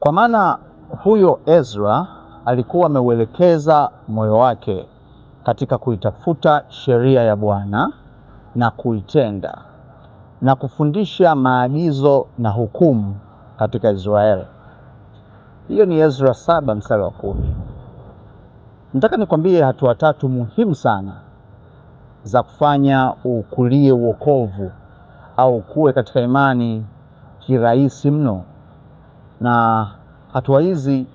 Kwa maana huyo Ezra alikuwa ameuelekeza moyo wake katika kuitafuta sheria ya Bwana na kuitenda na kufundisha maagizo na hukumu katika Israeli. Hiyo ni Ezra 7 mstari wa 10. Nataka nikwambie hatua tatu muhimu sana za kufanya ukulie wokovu au kuwe katika imani kirahisi mno, na hatua hizi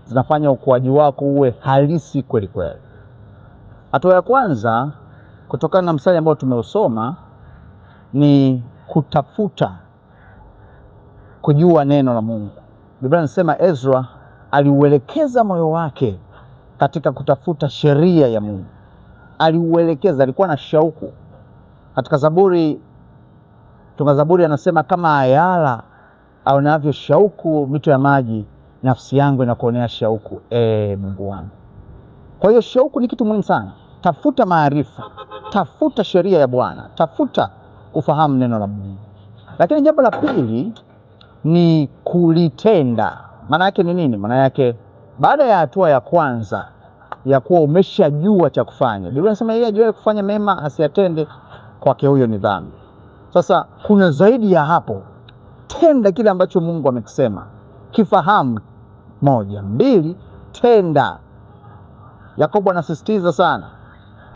zinafanya ukuaji wako uwe halisi kweli kweli. Hatua ya kwanza, kutokana na mstari ambao tumeusoma, ni kutafuta kujua neno la Mungu. Biblia inasema Ezra aliuelekeza moyo wake katika kutafuta sheria ya Mungu. Aliuelekeza, alikuwa na shauku. Katika Zaburi, tunga Zaburi anasema, kama ayala aonavyo shauku mito ya maji, nafsi yangu inakuonea shauku, Mungu wangu. Kwa hiyo shauku ni kitu muhimu sana. Tafuta maarifa, tafuta sheria ya Bwana, tafuta kufahamu neno la Mungu. Lakini jambo la pili ni kulitenda. Maana yake ni nini? Maana yake baada ya hatua ya kwanza ya kuwa umeshajua cha kufanya, Biblia inasema yeye ajuaye kufanya mema asiyatende, kwake huyo ni dhambi. Sasa kuna zaidi ya hapo. Tenda kile ambacho Mungu amekisema, kifahamu. 1, 2, tenda. Yakobo anasisitiza sana,